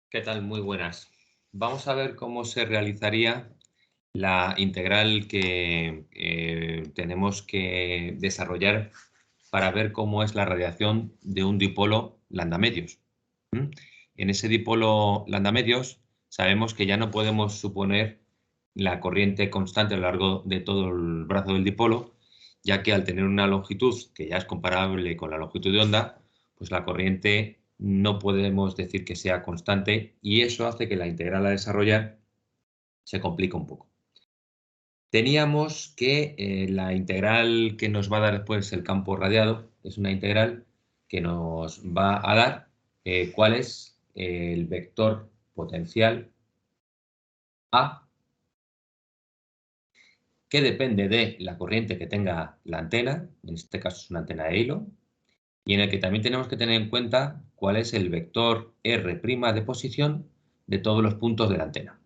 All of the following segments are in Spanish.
¿Qué tal? Muy buenas. Vamos a ver cómo se realizaría la integral que tenemos que desarrollar para ver cómo es la radiación de un dipolo lambda medios. ¿Mm? En ese dipolo lambda medios sabemos que ya no podemos suponer la corriente constante a lo largo de todo el brazo del dipolo, ya que al tener una longitud que ya es comparable con la longitud de onda, pues la corriente no podemos decir que sea constante y eso hace que la integral a desarrollar se complique un poco. Teníamos que la integral que nos va a dar después el campo radiado es una integral que nos va a dar cuál es el vector potencial A, que depende de la corriente que tenga la antena, en este caso es una antena de hilo, y en el que también tenemos que tener en cuenta cuál es el vector R' de posición de todos los puntos de la antena.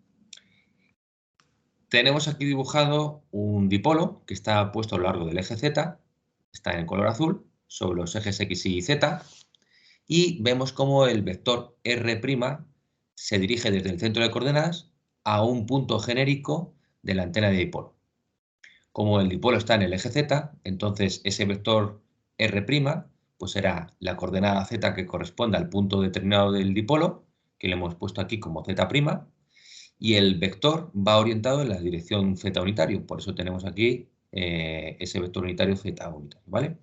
Tenemos aquí dibujado un dipolo que está puesto a lo largo del eje Z, está en color azul, sobre los ejes X y Z, y vemos cómo el vector R' se dirige desde el centro de coordenadas a un punto genérico de la antena de dipolo. Como el dipolo está en el eje Z, entonces ese vector R' pues será la coordenada Z que corresponde al punto determinado del dipolo, que le hemos puesto aquí como Z', y el vector va orientado en la dirección z unitario, por eso tenemos aquí ese vector unitario z unitario, ¿vale?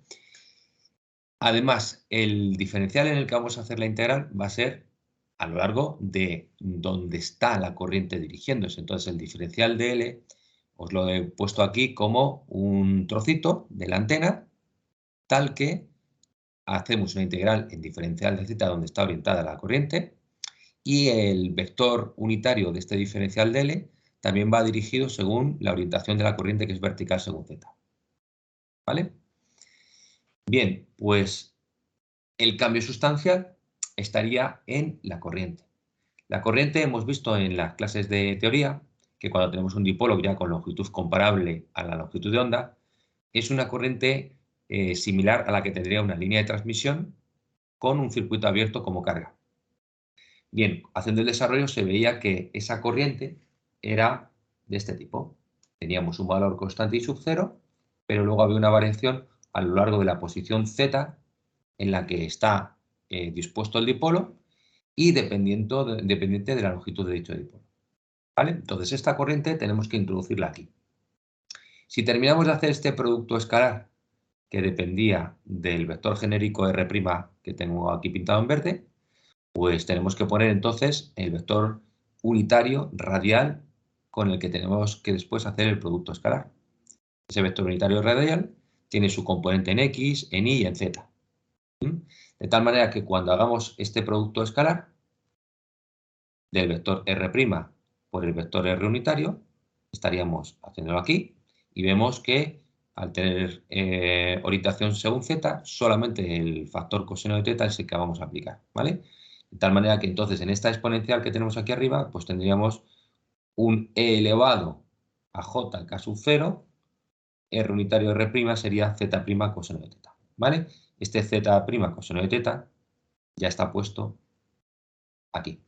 Además, el diferencial en el que vamos a hacer la integral va a ser a lo largo de donde está la corriente dirigiéndose. Entonces, el diferencial de L os lo he puesto aquí como un trocito de la antena, tal que hacemos una integral en diferencial de z donde está orientada la corriente, y el vector unitario de este diferencial de L también va dirigido según la orientación de la corriente, que es vertical según Z. ¿Vale? Bien, pues el cambio sustancial estaría en la corriente. La corriente hemos visto en las clases de teoría que cuando tenemos un dipolo ya con longitud comparable a la longitud de onda, es una corriente similar a la que tendría una línea de transmisión con un circuito abierto como carga. Bien, haciendo el desarrollo se veía que esa corriente era de este tipo. Teníamos un valor constante y sub 0, pero luego había una variación a lo largo de la posición Z en la que está dispuesto el dipolo y dependiente de la longitud de dicho dipolo. ¿Vale? Entonces esta corriente tenemos que introducirla aquí. Si terminamos de hacer este producto escalar que dependía del vector genérico R' que tengo aquí pintado en verde, pues tenemos que poner entonces el vector unitario radial con el que tenemos que después hacer el producto escalar. Ese vector unitario radial tiene su componente en X, en Y y en Z. De tal manera que cuando hagamos este producto escalar del vector R' por el vector R unitario, estaríamos haciéndolo aquí y vemos que al tener orientación según Z, solamente el factor coseno de θ es el que vamos a aplicar, ¿vale? De tal manera que entonces en esta exponencial que tenemos aquí arriba, pues tendríamos un e elevado a j k sub 0, R unitario R' sería Z' coseno de θ, ¿vale? Este Z' coseno de θ ya está puesto aquí,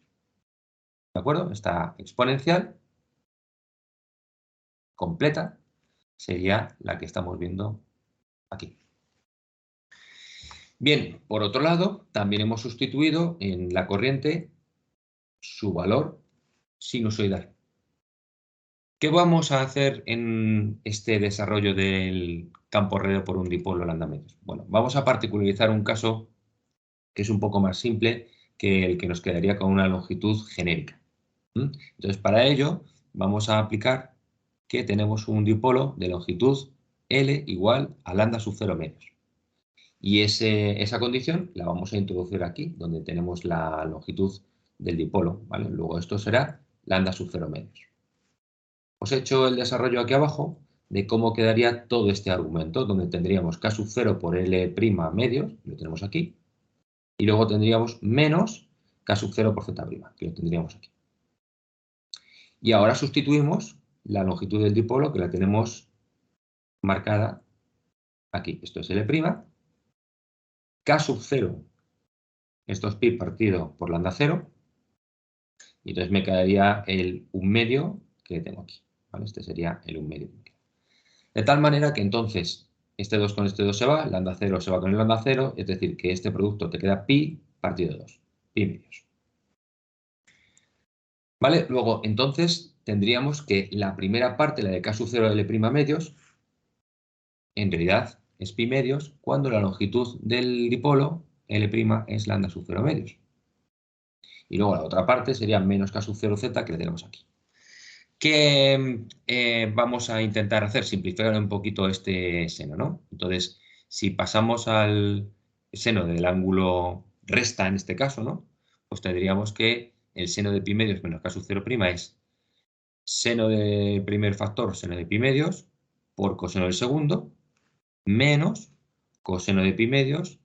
¿de acuerdo? Esta exponencial completa sería la que estamos viendo aquí. Bien, por otro lado, también hemos sustituido en la corriente su valor sinusoidal. ¿Qué vamos a hacer en este desarrollo del campo radiado por un dipolo lambda medios? Bueno, vamos a particularizar un caso que es un poco más simple que el que nos quedaría con una longitud genérica. Entonces, para ello, vamos a aplicar que tenemos un dipolo de longitud L igual a lambda sub 0 medios. Y esa condición la vamos a introducir aquí, donde tenemos la longitud del dipolo, ¿vale? Luego esto será lambda sub 0 medios. Os he hecho el desarrollo aquí abajo de cómo quedaría todo este argumento, donde tendríamos K sub 0 por L' medios, lo tenemos aquí, y luego tendríamos menos K sub 0 por Z', que lo tendríamos aquí. Y ahora sustituimos la longitud del dipolo, que la tenemos marcada aquí. Esto es L', K sub 0, esto es pi partido por lambda 0, Y entonces me quedaría el 1/2 que tengo aquí, ¿vale? Este sería el 1/2. De tal manera que entonces este 2 con este 2 se va, lambda 0 se va con el lambda 0, es decir, que este producto te queda pi partido de 2, pi medios. ¿Vale? Luego, entonces, tendríamos que la primera parte, la de k sub 0 de L' medios, en realidad es pi medios, cuando la longitud del dipolo, L' es lambda sub 0 medios. Y luego la otra parte sería menos k sub 0 z, que le tenemos aquí. ¿Qué vamos a intentar hacer? Simplificar un poquito este seno, ¿no? Entonces, si pasamos al seno del ángulo recta en este caso, ¿no? Pues tendríamos que el seno de pi medios menos k sub 0' es seno del primer factor, seno de pi medios, por coseno del segundo, menos coseno de pi medios,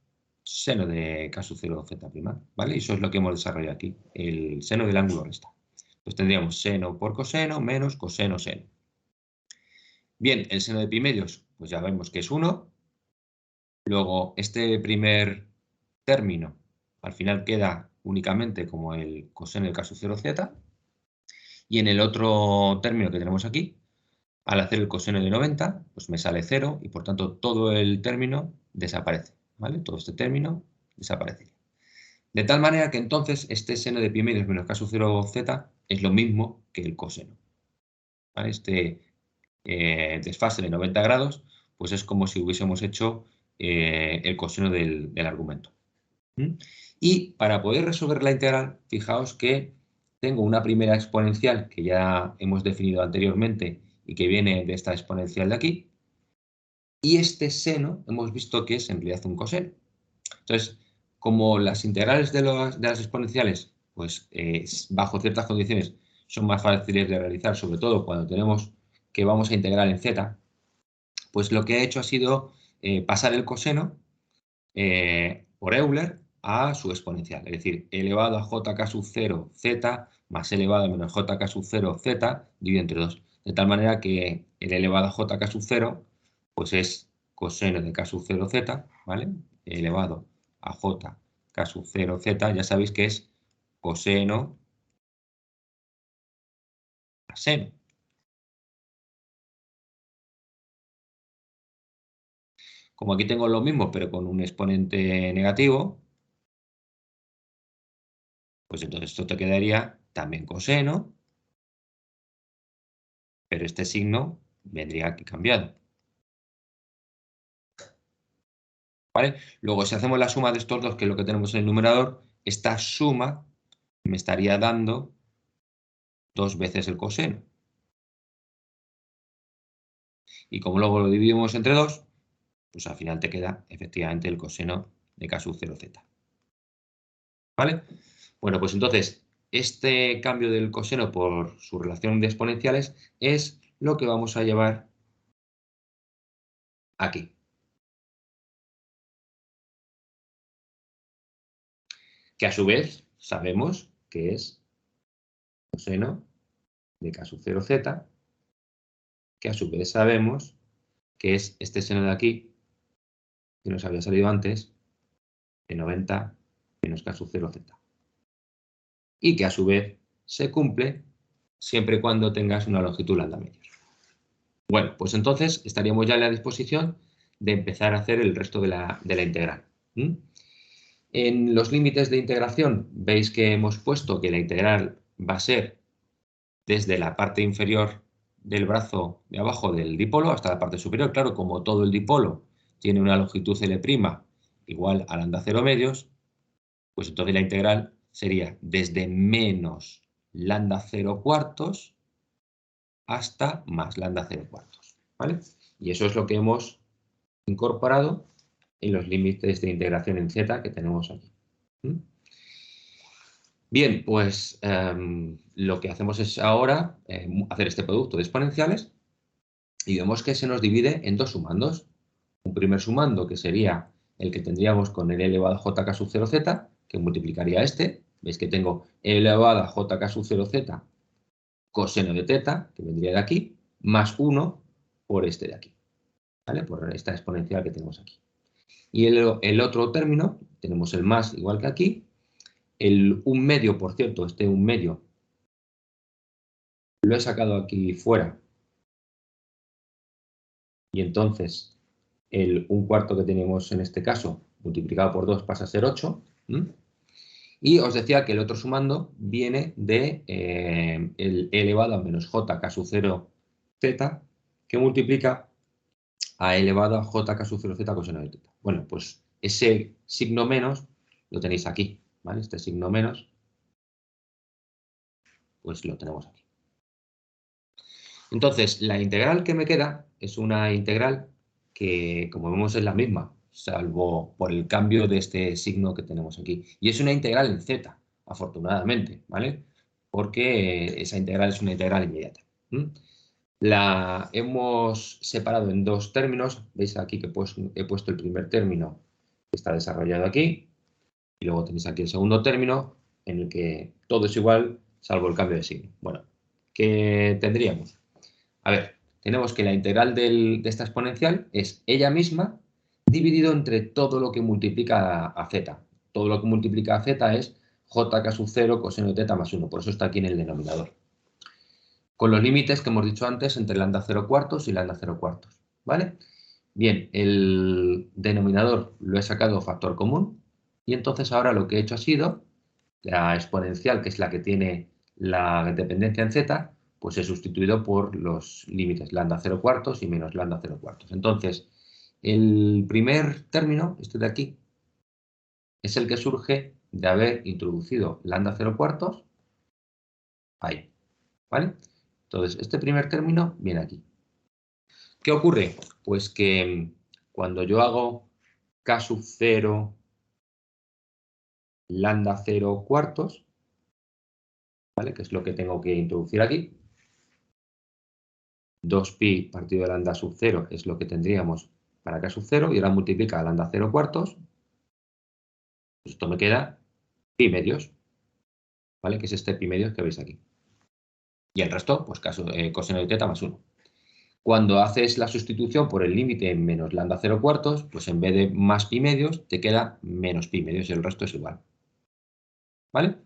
seno de k sub 0 z', ¿vale? Y eso es lo que hemos desarrollado aquí, el seno del ángulo recta. Pues tendríamos seno por coseno menos coseno seno. Bien, el seno de pi medios, pues ya vemos que es 1. Luego, este primer término al final queda únicamente como el coseno de k sub 0 z. Y en el otro término que tenemos aquí, al hacer el coseno de 90, pues me sale 0 y por tanto todo el término desaparece, ¿vale? Todo este término desaparece. De tal manera que entonces este seno de pi medios menos k sub 0 z es lo mismo que el coseno, ¿vale? Este desfase de 90 grados, pues es como si hubiésemos hecho el coseno del argumento. Y para poder resolver la integral, fijaos que tengo una primera exponencial que ya hemos definido anteriormente y que viene de esta exponencial de aquí. Y este seno hemos visto que es en realidad un coseno. Entonces, como las integrales de las exponenciales, pues bajo ciertas condiciones son más fáciles de realizar, sobre todo cuando tenemos que vamos a integrar en z, pues lo que he hecho ha sido pasar el coseno por Euler a su exponencial, es decir, elevado a jk sub 0 z más elevado a menos jk sub 0 z dividido entre 2. De tal manera que el elevado a jk sub 0 pues es coseno de k sub 0 z, ¿vale? Elevado a jk sub 0 z, ya sabéis que es coseno a seno. Como aquí tengo lo mismo, pero con un exponente negativo, pues entonces esto te quedaría también coseno, pero este signo vendría aquí cambiado. ¿Vale? Luego, si hacemos la suma de estos dos, que es lo que tenemos en el numerador, esta suma me estaría dando 2 veces el coseno. Y como luego lo dividimos entre 2, pues al final te queda efectivamente el coseno de k sub 0z. ¿Vale? Bueno, pues entonces, este cambio del coseno por su relación de exponenciales es lo que vamos a llevar aquí. Que a su vez sabemos que es coseno de k sub 0z, que a su vez sabemos que es este seno de aquí, que nos había salido antes, de 90 menos k sub 0z. Y que a su vez se cumple siempre y cuando tengas una longitud lambda medios. Bueno, pues entonces estaríamos ya en la disposición de empezar a hacer el resto de la integral. En los límites de integración veis que hemos puesto que la integral va a ser desde la parte inferior del brazo de abajo del dipolo hasta la parte superior. Claro, como todo el dipolo tiene una longitud L' igual a lambda 0 medios, pues entonces la integral sería desde menos lambda 0 cuartos hasta más lambda 0 cuartos, ¿vale? Y eso es lo que hemos incorporado en los límites de integración en z que tenemos aquí. Bien, pues lo que hacemos es ahora hacer este producto de exponenciales y vemos que se nos divide en dos sumandos. Un primer sumando que sería el que tendríamos con el elevado a jk sub 0z, que multiplicaría este. Veis que tengo elevado a jk sub 0z coseno de teta, que vendría de aquí, más 1 por este de aquí, ¿vale? Por esta exponencial que tenemos aquí. Y el otro término, tenemos el más igual que aquí, el 1 medio, por cierto, este 1 medio lo he sacado aquí fuera. Y entonces, el 1/4 que tenemos en este caso, multiplicado por 2 pasa a ser 8. Y os decía que el otro sumando viene de el e elevado a menos jk sub 0 z, que multiplica a elevado a jk sub 0 z coseno de teta. Bueno, pues ese signo menos lo tenéis aquí, ¿vale? Este signo menos, pues lo tenemos aquí. Entonces, la integral que me queda es una integral que, como vemos, es la misma, salvo por el cambio de este signo que tenemos aquí. Y es una integral en z, afortunadamente, ¿vale? Porque esa integral es una integral inmediata. La hemos separado en dos términos. Veis aquí que he puesto el primer término que está desarrollado aquí. Y luego tenéis aquí el segundo término en el que todo es igual, salvo el cambio de signo. Bueno, ¿qué tendríamos? A ver, tenemos que la integral de esta exponencial es ella misma dividido entre todo lo que multiplica a z. Todo lo que multiplica a z es jk sub 0 coseno de teta más 1. Por eso está aquí en el denominador. Con los límites que hemos dicho antes entre lambda 0 cuartos y lambda 0 cuartos. ¿Vale? Bien, el denominador lo he sacado factor común. Y entonces ahora lo que he hecho ha sido la exponencial, que es la que tiene la dependencia en z, pues he sustituido por los límites lambda 0 cuartos y menos lambda 0 cuartos. Entonces, el primer término, este de aquí, es el que surge de haber introducido lambda 0 cuartos ahí, ¿vale? Entonces, este primer término viene aquí. ¿Qué ocurre? Pues que cuando yo hago k sub 0 lambda 0 cuartos, ¿vale? Que es lo que tengo que introducir aquí. 2pi partido de lambda sub 0 es lo que tendríamos para k sub 0 y ahora multiplica a lambda 0 cuartos. Pues esto me queda pi medios, ¿vale? Que es este pi medios que veis aquí. Y el resto, pues coseno de teta más 1. Cuando haces la sustitución por el límite en menos lambda 0 cuartos, pues en vez de más pi medios, te queda menos pi medios y el resto es igual. ¿Vale?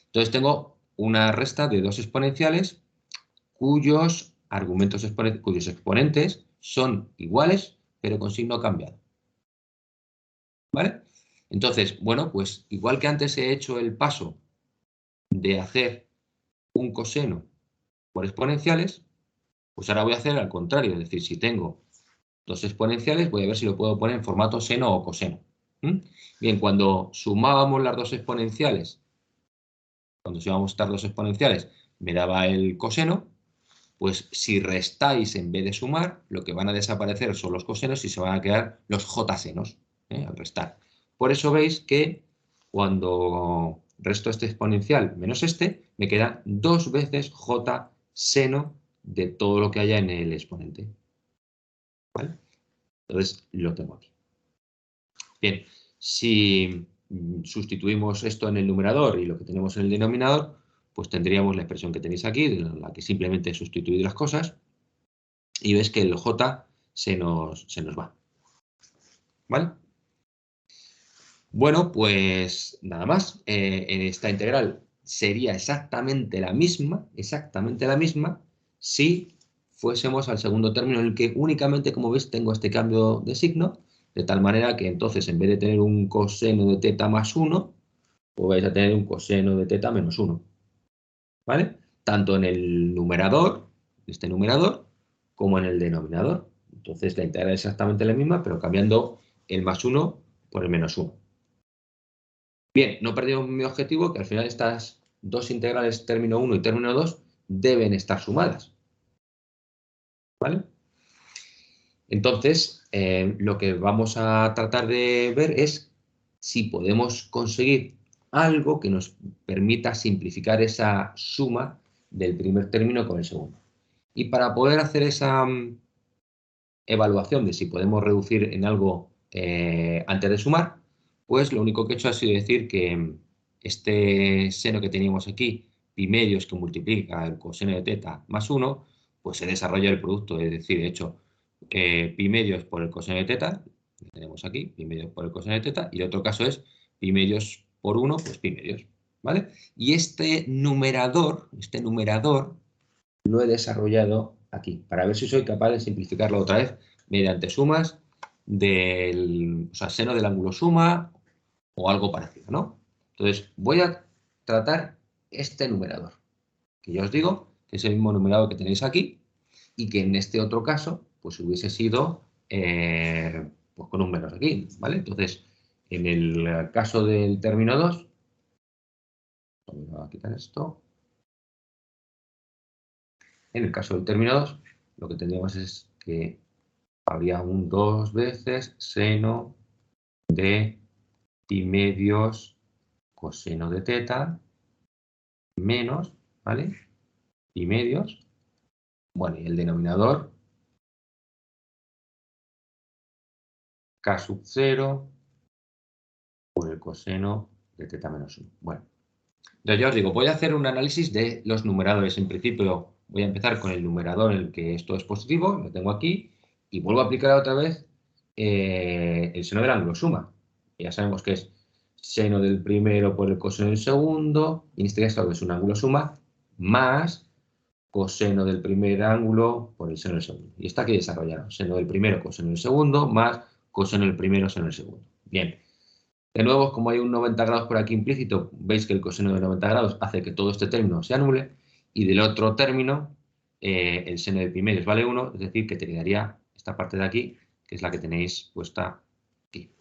Entonces tengo una resta de dos exponenciales cuyos exponentes son iguales, pero con signo cambiado. ¿Vale? Entonces, bueno, pues igual que antes he hecho el paso de hacer un coseno por exponenciales, pues ahora voy a hacer al contrario. Es decir, si tengo dos exponenciales, voy a ver si lo puedo poner en formato seno o coseno. Bien, cuando sumábamos las dos exponenciales, estas dos exponenciales, me daba el coseno. Pues si restáis en vez de sumar, lo que van a desaparecer son los cosenos y se van a quedar los j-senos al restar. Por eso veis que cuando resto este exponencial menos este, me queda 2 veces j seno de todo lo que haya en el exponente. ¿Vale? Entonces lo tengo aquí. Bien, si sustituimos esto en el numerador y lo que tenemos en el denominador, pues tendríamos la expresión que tenéis aquí, en la que simplemente he sustituido las cosas, y ves que el j se nos va. ¿Vale? Bueno, pues nada más. En esta integral sería exactamente la misma, si fuésemos al segundo término en el que únicamente, como veis, tengo este cambio de signo, de tal manera que entonces en vez de tener un coseno de teta más 1, pues vais a tener un coseno de teta menos 1. ¿Vale? Tanto en el numerador, este numerador, como en el denominador. Entonces la integral es exactamente la misma, pero cambiando el más 1 por el menos 1. Bien, no perdemos mi objetivo, que al final estas dos integrales término 1 y término 2 deben estar sumadas. ¿Vale? Entonces, lo que vamos a tratar de ver es si podemos conseguir algo que nos permita simplificar esa suma del primer término con el segundo. Y para poder hacer esa evaluación de si podemos reducir en algo antes de sumar, pues lo único que he hecho ha sido decir que este seno que teníamos aquí, pi medios que multiplica el coseno de teta más 1, pues se desarrolla el producto, es decir, he hecho pi medios por el coseno de teta, lo tenemos aquí, pi medios por el coseno de teta, y el otro caso es pi medios por 1, pues pi medios, ¿vale? Y este numerador lo he desarrollado aquí, para ver si soy capaz de simplificarlo otra vez mediante sumas del, o sea, seno del ángulo suma o algo parecido, ¿no? Entonces, voy a tratar este numerador, que ya os digo que es el mismo numerador que tenéis aquí y que en este otro caso, pues hubiese sido pues con un menos aquí, ¿vale? Entonces, en el caso del término 2, voy a quitar esto. En el caso del término 2, lo que tendríamos es que habría un 2 veces seno de pi medios coseno de teta menos, ¿vale? Pi medios. Bueno, y el denominador k sub 0 por el coseno de teta menos 1. Bueno, entonces ya os digo, voy a hacer un análisis de los numeradores. En principio voy a empezar con el numerador en el que esto es positivo, lo tengo aquí, y vuelvo a aplicar otra vez el seno del ángulo suma. Ya sabemos que es seno del primero por el coseno del segundo, y en este caso es un ángulo suma, más coseno del primer ángulo por el seno del segundo. Y está aquí desarrollado, seno del primero coseno del segundo, más coseno del primero seno del segundo. Bien. De nuevo, como hay un 90 grados por aquí implícito, veis que el coseno de 90 grados hace que todo este término se anule, y del otro término, el seno de pi medios vale 1, es decir, que te quedaría esta parte de aquí, que es la que tenéis puesta aquí.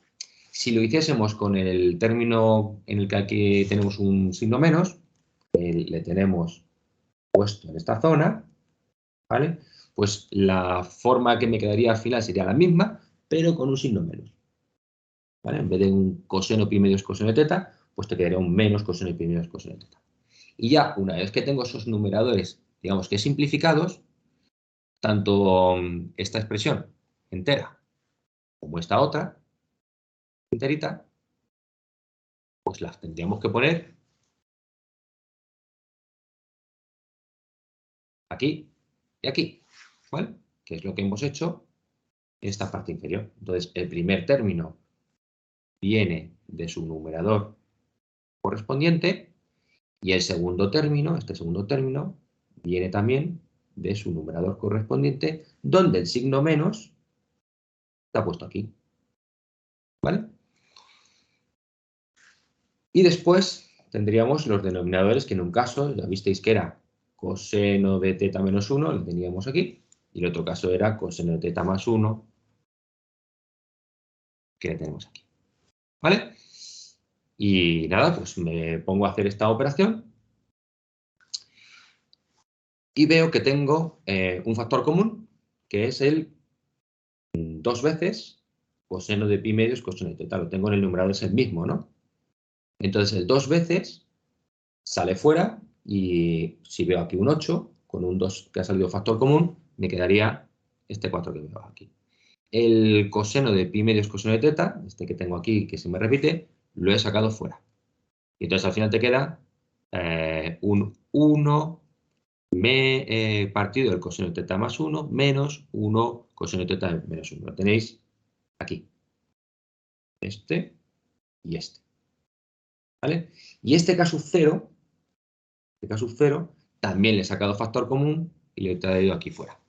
Si lo hiciésemos con el término en el que aquí tenemos un signo menos, le tenemos puesto en esta zona, ¿vale? Pues la forma que me quedaría al final sería la misma, pero con un signo menos. ¿Vale? En vez de un coseno pi medios coseno de teta, pues te quedaría un menos coseno pi medios coseno de teta. Y ya, una vez que tengo esos numeradores, digamos que simplificados, tanto esta expresión entera como esta otra enterita, pues las tendríamos que poner aquí y aquí, ¿vale? Que es lo que hemos hecho en esta parte inferior. Entonces, el primer término viene de su numerador correspondiente y el segundo término, este segundo término, viene también de su numerador correspondiente, donde el signo menos está puesto aquí. ¿Vale? Y después tendríamos los denominadores, que en un caso ya visteis que era coseno de teta menos 1, lo teníamos aquí, y el otro caso era coseno de teta más 1, que le tenemos aquí. ¿Vale? Y nada, pues me pongo a hacer esta operación y veo que tengo un factor común, que es el 2 veces coseno de pi medios coseno de teta. Lo tengo en el numerador, es el mismo, ¿no? Entonces el 2 veces sale fuera y si veo aquí un 8, con un 2 que ha salido factor común, me quedaría este 4 que veo aquí. El coseno de pi medios coseno de teta, este que tengo aquí que se me repite, lo he sacado fuera. Y entonces al final te queda un 1 partido del coseno de teta más 1 menos 1 coseno de teta menos 1. Lo tenéis aquí. Este y este. ¿Vale? Y este caso 0, también le he sacado factor común y lo he traído aquí fuera.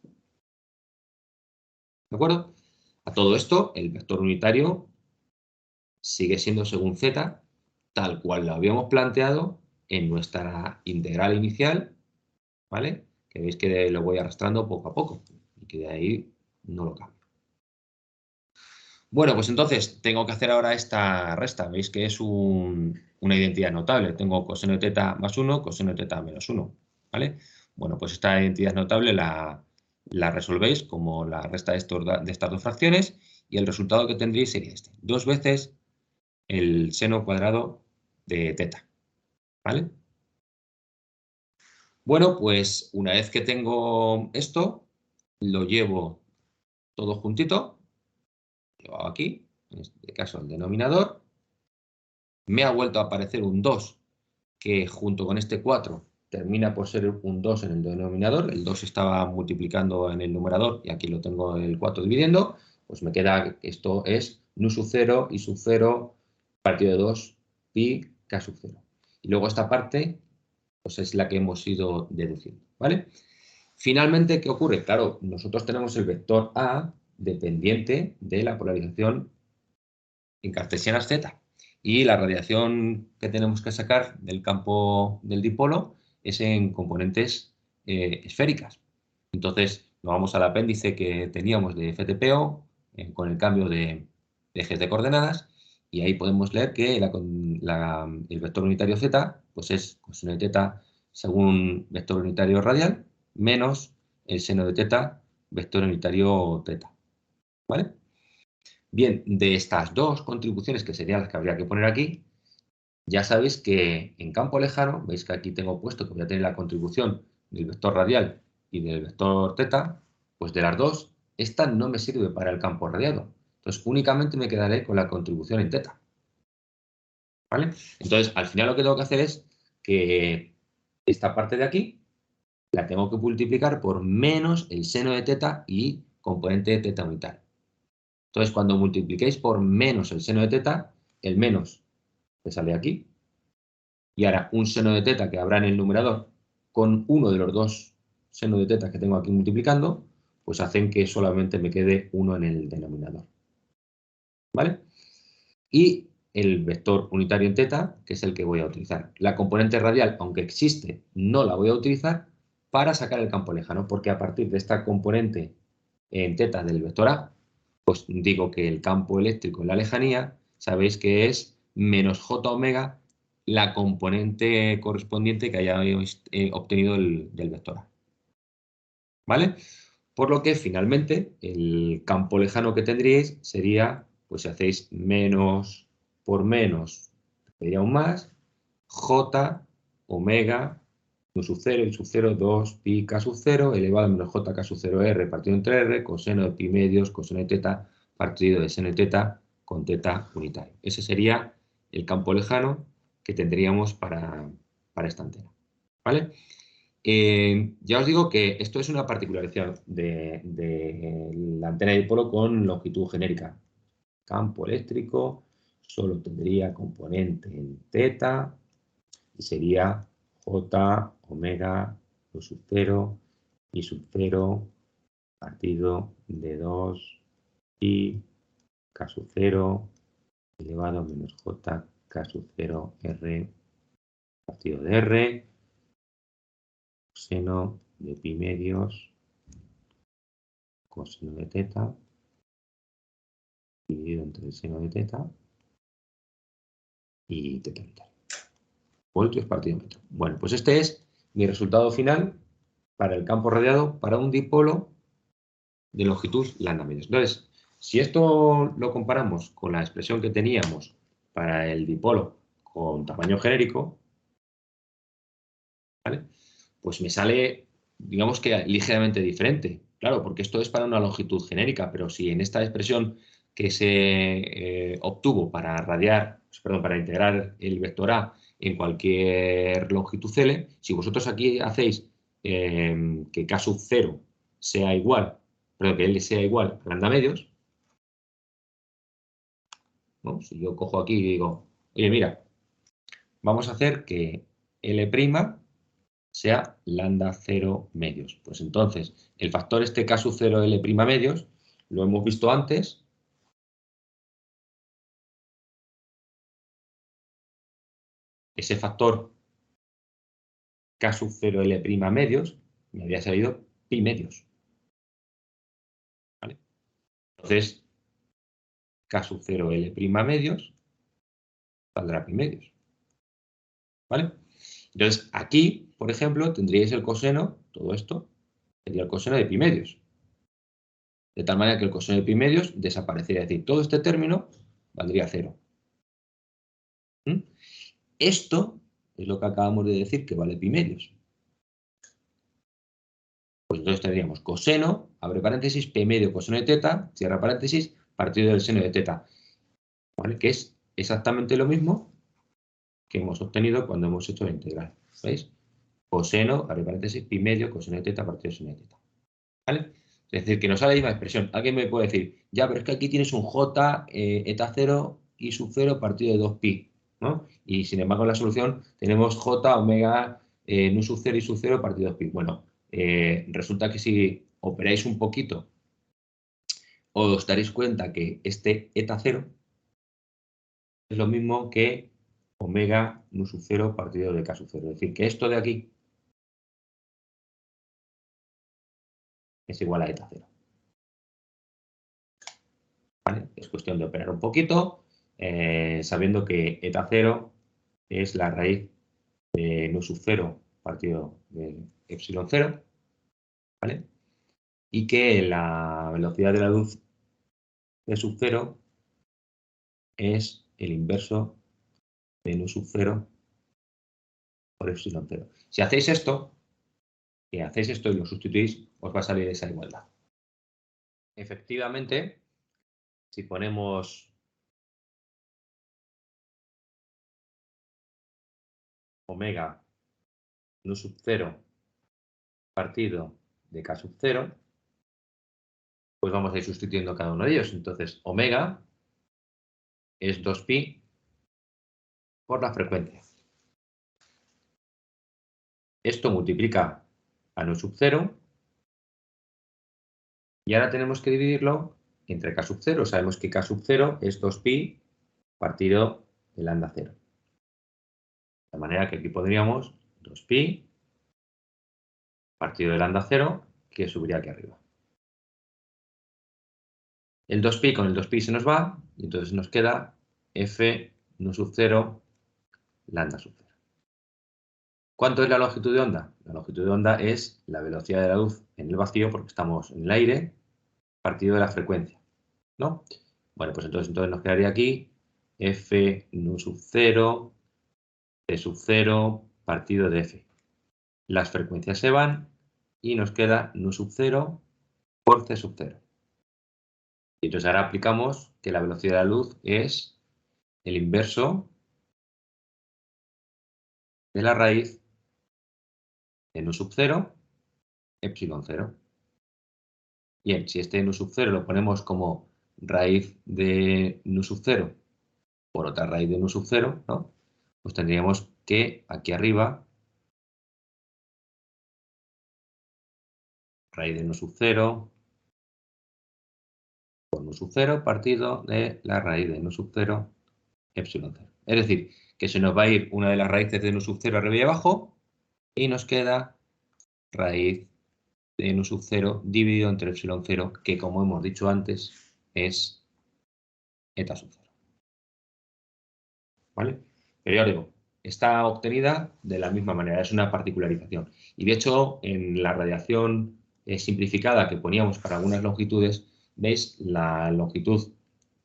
¿De acuerdo? A todo esto, el vector unitario sigue siendo según z, tal cual lo habíamos planteado en nuestra integral inicial, ¿vale? Que veis que lo voy arrastrando poco a poco y que de ahí no lo cambio. Bueno, pues entonces tengo que hacer ahora esta resta. Veis que es una identidad notable. Tengo coseno de teta más 1, coseno de teta menos 1. ¿Vale? Bueno, pues esta identidad notable la resolvéis como la resta de estas dos fracciones y el resultado que tendréis sería este. 2 veces el seno cuadrado de teta. ¿Vale? Bueno, pues una vez que tengo esto, lo llevo todo juntito. Lo hago aquí, en este caso el denominador. Me ha vuelto a aparecer un 2, que junto con este 4 termina por ser un 2 en el denominador. El 2 estaba multiplicando en el numerador y aquí lo tengo el 4 dividiendo. Pues me queda, esto es nu sub 0 y sub 0 partido de 2 pi k sub 0. Y luego esta parte pues es la que hemos ido deduciendo, ¿vale? Finalmente, ¿qué ocurre? Claro, nosotros tenemos el vector A dependiente de la polarización en cartesianas z. Y la radiación que tenemos que sacar del campo del dipolo es en componentes esféricas. Entonces, nos vamos al apéndice que teníamos de FTPO con el cambio de ejes de coordenadas y ahí podemos leer que el vector unitario z pues es coseno de teta según vector unitario radial menos el seno de teta vector unitario teta. ¿Vale? Bien, de estas dos contribuciones, que serían las que habría que poner aquí, ya sabéis que en campo lejano, veis que aquí tengo puesto que voy a tener la contribución del vector radial y del vector teta, pues de las dos, esta no me sirve para el campo radiado. Entonces, únicamente me quedaré con la contribución en teta. ¿Vale? Entonces, al final lo que tengo que hacer es que esta parte de aquí la tengo que multiplicar por menos el seno de teta y componente de teta unitario. Entonces, cuando multipliquéis por menos el seno de teta, el menos que sale aquí, y ahora un seno de teta que habrá en el numerador con uno de los dos senos de teta que tengo aquí multiplicando, pues hacen que solamente me quede uno en el denominador. ¿Vale? Y el vector unitario en teta, que es el que voy a utilizar. La componente radial, aunque existe, no la voy a utilizar para sacar el campo lejano, porque a partir de esta componente en teta del vector A, pues digo que el campo eléctrico en la lejanía, sabéis que es menos j omega la componente correspondiente que hayáis obtenido del vector A. ¿Vale? Por lo que finalmente el campo lejano que tendríais sería, pues si hacéis menos por menos, sería un más, j omega nu sub 0 y sub 0, 2 pi k sub 0 elevado a menos j k sub 0 r partido entre r, coseno de pi medios, coseno de teta partido de seno de teta con teta unitario. Ese sería el campo lejano que tendríamos para esta antena. ¿Vale? Ya os digo que esto es una particularidad de la antena de dipolo con longitud genérica. Campo eléctrico solo tendría componente en teta y sería j omega lo sub 0 y sub 0 partido de 2 pi k sub 0 elevado a menos j k sub 0 r partido de r seno de pi medios coseno de teta dividido entre el seno de teta y teta unitaria. Voltios partido metro. Bueno, pues este es mi resultado final para el campo radiado para un dipolo de longitud lambda medios. Entonces, si esto lo comparamos con la expresión que teníamos para el dipolo con tamaño genérico, ¿vale? Pues me sale, digamos que ligeramente diferente. Claro, porque esto es para una longitud genérica, pero si en esta expresión que se obtuvo para para integrar el vector A en cualquier longitud L, si vosotros aquí hacéis que K sub 0 sea igual, perdón, que L sea igual a lambda medios, ¿no? Si yo cojo aquí y digo, oye, mira, vamos a hacer que L' sea lambda 0 medios. Pues entonces, el factor este K sub 0 L' medios, lo hemos visto antes. Ese factor K sub 0 L' medios me había salido pi medios. ¿Vale? Entonces, K sub 0 L' medios saldrá pi medios. ¿Vale? Entonces, aquí, por ejemplo, tendríais el coseno, todo esto, sería el coseno de pi medios. De tal manera que el coseno de pi medios desaparecería. Es decir, todo este término valdría 0. ¿Mm? Esto es lo que acabamos de decir que vale pi medios. Pues entonces tendríamos coseno, abre paréntesis, p medio coseno de teta, cierra paréntesis, partido del seno de teta. ¿Vale? Que es exactamente lo mismo que hemos obtenido cuando hemos hecho la integral. ¿Veis? Coseno, abre paréntesis, pi medio coseno de teta partido del seno de teta. ¿Vale? Es decir, que nos sale la misma expresión. Alguien me puede decir, ya, pero es que aquí tienes un j eta 0 y sub 0 partido de 2pi, ¿no? Y sin embargo en la solución tenemos j omega nu sub 0 y sub 0 partido de 2pi. Bueno, resulta que si operáis un poquito, os daréis cuenta que este eta 0 es lo mismo que omega nu sub 0 partido de k sub 0. Es decir, que esto de aquí es igual a eta 0. ¿Vale? Es cuestión de operar un poquito, sabiendo que eta 0 es la raíz de nu sub 0 partido de epsilon 0, ¿vale? Y que la velocidad de la luz de sub 0 es el inverso de nu sub 0 por epsilon 0. Si hacéis esto, y lo sustituís, os va a salir esa igualdad. Efectivamente, si ponemos omega nu sub 0 partido de k sub 0, pues vamos a ir sustituyendo cada uno de ellos. Entonces, omega es 2pi por la frecuencia. Esto multiplica a nu sub 0 y ahora tenemos que dividirlo entre k sub 0. Sabemos que k sub 0 es 2pi partido de lambda 0. De manera que aquí podríamos 2pi partido de lambda 0, que subiría aquí arriba. El 2pi con el 2pi se nos va y entonces nos queda f nu sub 0 lambda sub 0. ¿Cuánto es la longitud de onda? La longitud de onda es la velocidad de la luz en el vacío, porque estamos en el aire, partido de la frecuencia, ¿no? Bueno, pues entonces nos quedaría aquí f nu sub 0, t sub 0, partido de f. Las frecuencias se van y nos queda nu sub 0 por c sub 0. Y entonces ahora aplicamos que la velocidad de la luz es el inverso de la raíz de nu sub 0, epsilon 0. Bien, si este nu sub 0 lo ponemos como raíz de nu sub 0 por otra raíz de nu sub 0, ¿no? Pues tendríamos que aquí arriba, raíz de nu sub 0 por nu sub 0 partido de la raíz de nu sub 0, epsilon 0. Es decir, que se nos va a ir una de las raíces de nu sub 0 arriba y abajo y nos queda raíz de nu sub 0 dividido entre epsilon 0, que como hemos dicho antes es eta sub 0. ¿Vale? Pero ya digo, está obtenida de la misma manera, es una particularización. Y de hecho, en la radiación simplificada que poníamos para algunas longitudes, veis la longitud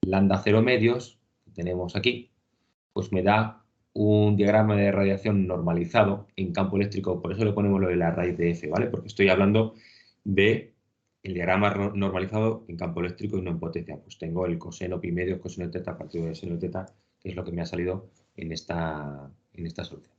lambda 0 medios que tenemos aquí, pues me da un diagrama de radiación normalizado en campo eléctrico, por eso le ponemos lo de la raíz de f, ¿vale? Porque estoy hablando de el diagrama normalizado en campo eléctrico y no en potencia. Pues tengo el coseno pi medio, coseno teta partido de seno teta, que es lo que me ha salido en esta solución.